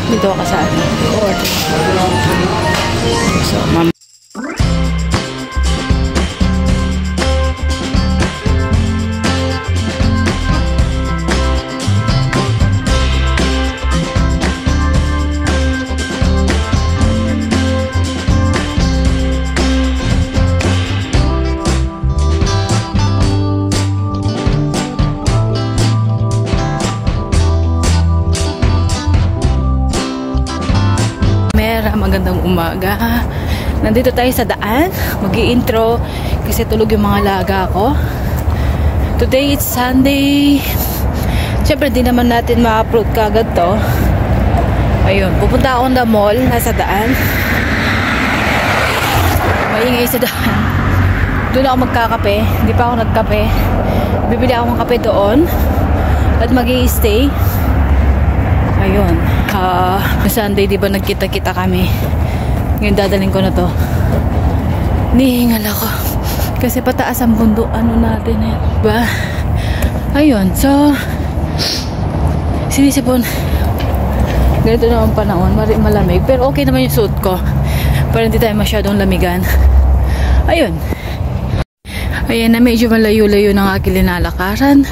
Dito ka sa ano. Order. So, ma'am. Magandang umaga. Nandito tayo sa daan. Mag-i-intro kasi tulog yung mga laga ko. Today it's Sunday. Siyempre di naman natin ma-upload kagad to. Ayun, pupunta akong the mall. Nasa daan. Maingay sa daan. Doon ako magkakape. Hindi pa ako nagkape. Bibili ako ng kape doon. At mag-i-stay. Ayun. Sunday, di ba nagkita-kita kami? Ngayon dadaling ko na to. Nihingal ako. Kasi pataas ang bundok. Ano natin eh. Diba? Ayun. So, sinisipon. Ganito naman panahon. Malamig. Pero okay naman yung suit ko. Para hindi tayo masyadong lamigan. Ayun. Ayan na medyo malayo-layo ng aking linalakaran.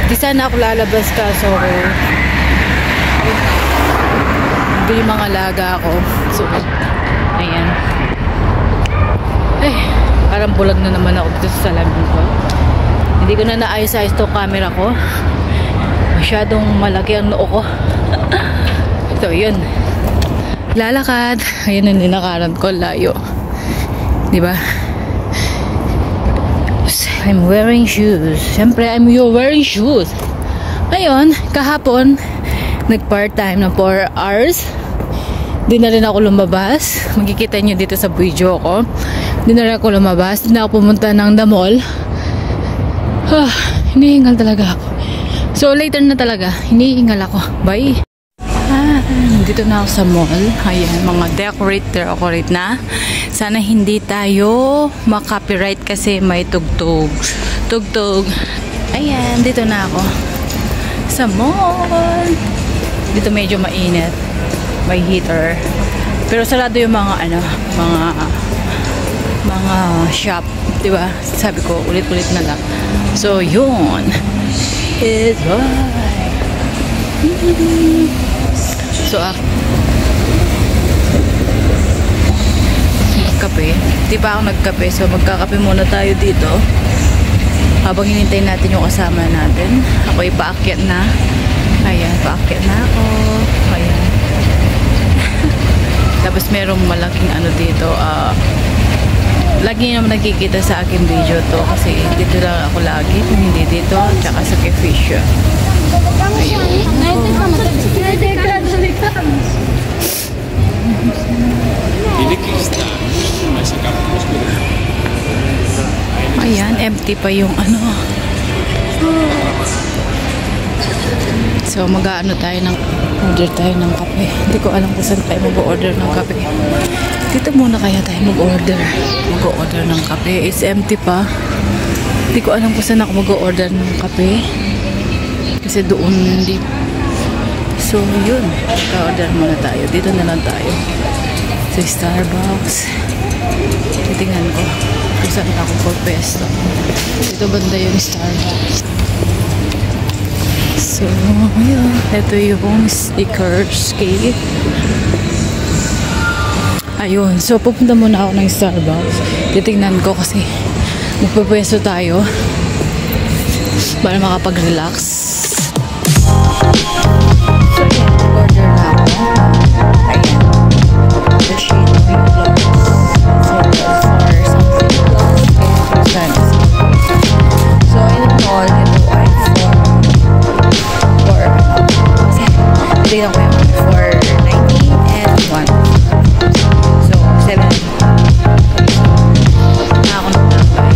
Di sana ako lalabas ka, so bili mga laga ako. So, ayan. Ay, parang bulag na naman ako dito sa salamin ko. Hindi ko na naayos-ayos itong camera ko. Masyadong malaki ang noo ko. So, yun. Lalakad. Ayan ang linakaran ko, layo. Diba? I'm wearing shoes. Siyempre, you're wearing shoes. Ayun, kahapon, nag-part-time na 4 hours. Di na rin ako lumabas. Magkikita nyo dito sa video ko. Di na rin ako lumabas. Di na ako pumunta ng the mall. Hinihingal talaga ako. So, later na talaga. Hinihingal ako. Bye! Dito na ako sa mall. Ayan, mga decorator ako rin na. Sana hindi tayo makopyright kasi may tugtog. Tugtog. Ayan, dito na ako. Sa mall. Dito medyo mainit. May heater. Pero sarado yung mga ano, mga shop. Diba? Sabi ko, ulit-ulit na lang. So, yun. It's right. So, magkape. Di pa ako nagkape. So, magkakape muna tayo dito. Habang hinintay natin yung kasama natin. Ako ipaakyat na. Ayan, paakyat na ako. Ayan. Tapos merong malaking ano dito. Lagi naman nakikita sa aking video to. Kasi dito lang ako lagi. Kung hindi dito. Tsaka sa Kefish. Ayan, empty pa yung ano. So, mag-aano tayo ng order tayo ng kape. Hindi ko alam kung saan tayo mag-order ng kape. Dito muna kaya tayo mag-order. Mag-order ng kape. It's empty pa. Hindi ko alam kung saan ako mag-order ng kape. Kasi doon hindi. So, yun. Order muna tayo. Dito na lang tayo. Sa Starbucks. Titingnan ko kung saan ako pagpesto. Dito banda yung Starbucks. So, yun. Ito yung stickers cake. Ayun. So, pupunta muna ako ng Starbucks. Titingnan ko kasi magpapwesto tayo para makapag-relax. So, yan. Order na ako. Ayan. The shade of your love. So, for something close. So, in all, ito ay tignan ko yung 490 and 1. So, 7. Na ako nagtambay.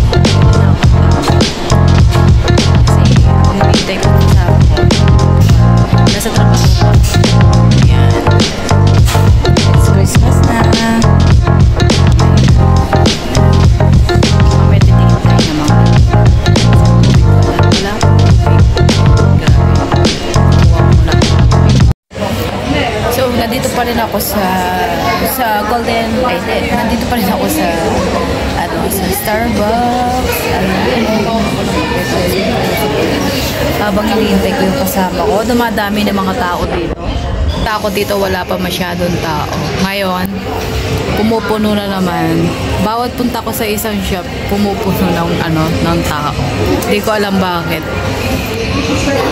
Kasi, hinihintay ko sa nasa trabaho ko. Ayan. rin ako sa Golden, nandito pa rin ako sa sa Starbucks. Habang hinihintay ko yung kasama ko, dumadami ng mga tao dito. Takot dito, wala pa masyadong tao. Ngayon, pumupuno na naman. Bawat punta ko sa isang shop, pumupuno ng tao. Hindi ko alam bakit.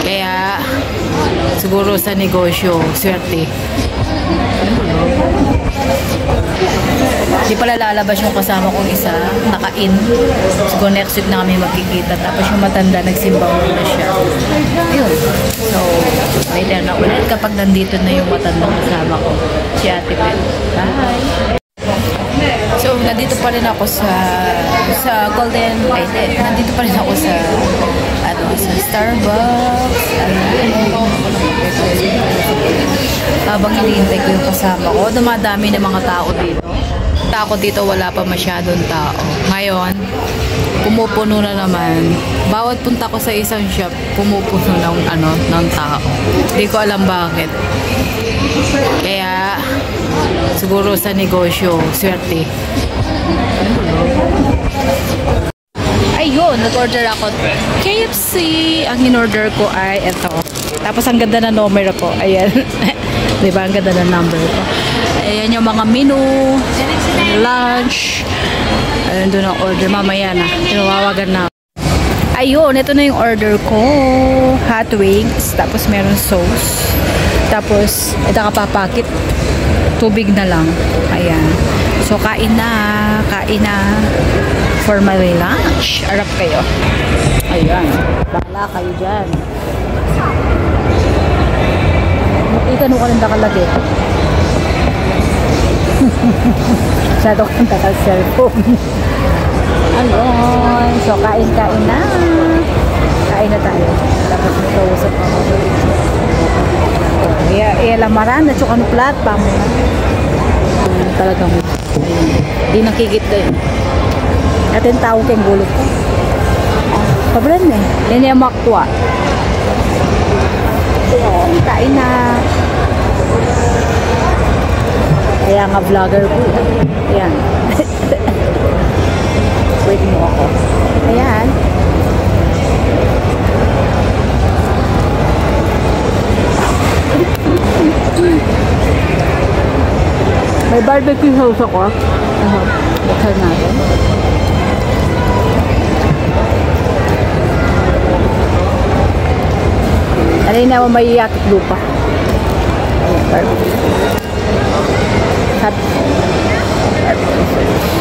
Kaya siguro sa negosyo, swerte. Di pala lalabas yung kasama kong isa, naka-in. Siguro next week na kami magkikita. Tapos yung matanda, nagsimba muna siya. Yun. So, later na ulit kapag nandito na yung matandang kasama ko. Si Ate Pet. Bye! So, nandito pa rin ako sa Golden, nandito pa rin ako sa Starbucks. Habang hinihintay ko yung kasama ko, dumadami ng mga tao dito. Takot dito, wala pa masyadong tao. Ngayon, pumupuno na naman. Bawat punta ko sa isang shop, pumupuno ng tao. Hindi ko alam bakit. Kaya siguro sa negosyo, swerte. Ayun, nag-order ako KFC. Ang in-order ko ay ito. Tapos ang ganda na number po. Ayan. Diba? Ang ganda na number ko. Ayan yung mga menu, lunch. Ayan doon ang order. Mamaya na. Tinawawagan na. Ayun, ito na yung order ko. Hot wings. Tapos meron sauce. Tapos, ito kapapakit. Tubig na lang. Ayan. So, kain na. Kain na. For my lunch. Arap kayo. Ayan. Bakla kayo dyan. Makita nung kalinda kalagi. Masyado kanta ka cellphone. Ayun. So, kain-kain na. Kain na tayo. Tapos nagkausap ako. Lamaran at saka plat pa mo. Talagang di nakikita yun. At yung tao kayong gulot ko. Pabran eh. Yan yung makwa. Ayun, kain na. Kaya nga vlogger ko. Ayan. Wait mo ako. Ayan. May barbecue sauce ako. Buksan natin. Alay na may yakit lupa. Ayan, barbecue. Barbecue sauce.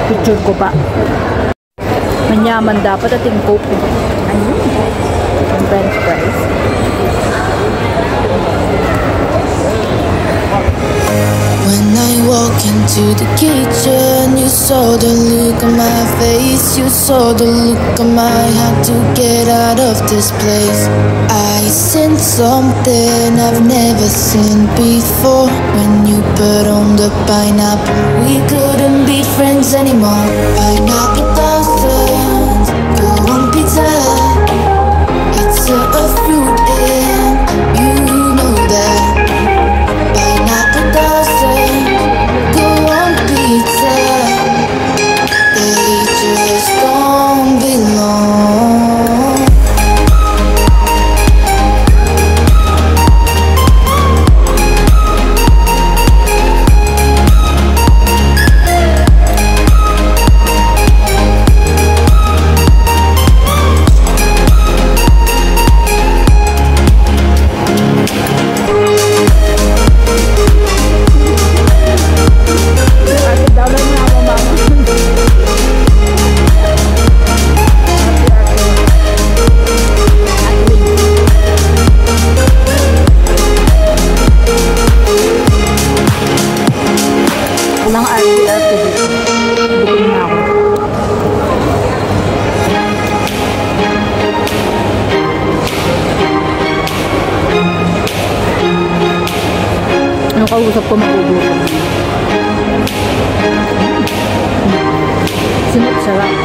Picture ko pa. Manyaman dapat at yung coke. Ano? Ang french fries. When I walk into the kitchen, you saw the look on my face. You saw the look on my heart to get out of this place. I sensed something I've never seen before. When you put on the pineapple, we couldn't be friends anymore. Pineapple doesn't go on pizza. It's a fruit and you know that. Pineapple doesn't go on pizza. They just don't belong. Yung kausap ko magugutom. Sinot sarap.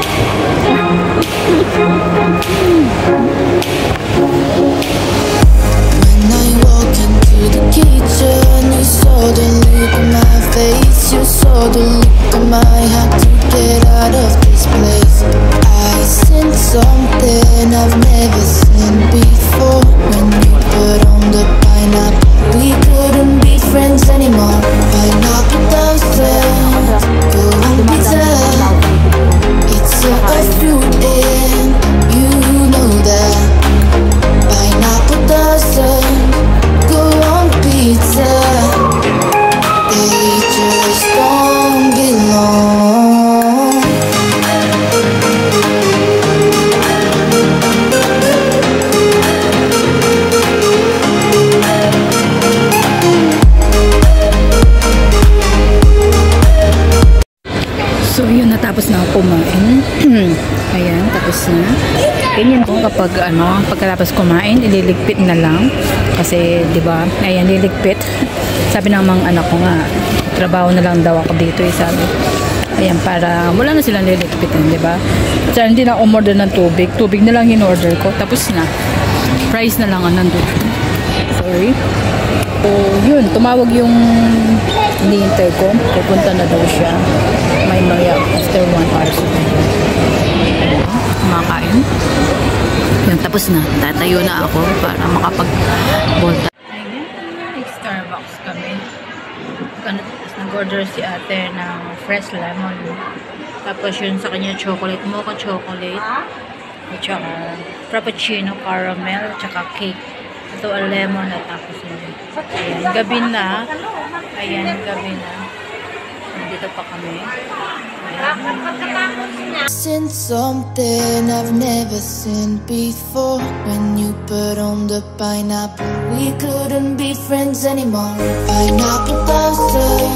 When I walk into the kitchen, you saw the look on my face. You saw the look on my heart to get out of this place. I sensed something I've never seen before. When you put on the pineapple, we couldn't be friends anymore. Pineapple doesn't go on pizza. It's a fruit and you know that. Pineapple doesn't go on pizza. They just don't belong. So yun, natapos na ako kumain. Ayan, tapos na. Ganyan po kapag pagkatapos kumain, ililigpit na lang. Kasi, di ba, ayan, liligpit. Sabi ng mga anak ko nga, trabaho na lang daw ako dito, sabi. Ayan, para wala na silang liligpitin, di ba? So, hindi na umorder ng tubig. Tubig na lang in-order ko. Tapos na. Price na lang ang nandun. Sorry. So, yun, tumawag yung hinihintay ko. Pupunta na daw siya. May maya after 1 hour. Kumakain. Yan, tapos na. Tatayo na ako para makapag-volta. Ayan, nag-Starbucks kami. Nag-order si ate ng fresh lemon. Tapos yun sa kanya chocolate, mocha chocolate. At saka frappuccino caramel, at saka cake. Ito ang lemon at tapos yun. Ayan, gabi na. Ayan, gabi na. Nandito pa kami. Seen something I've never seen before. When you put on the pineapple, we couldn't be friends anymore. Pineapple doesn't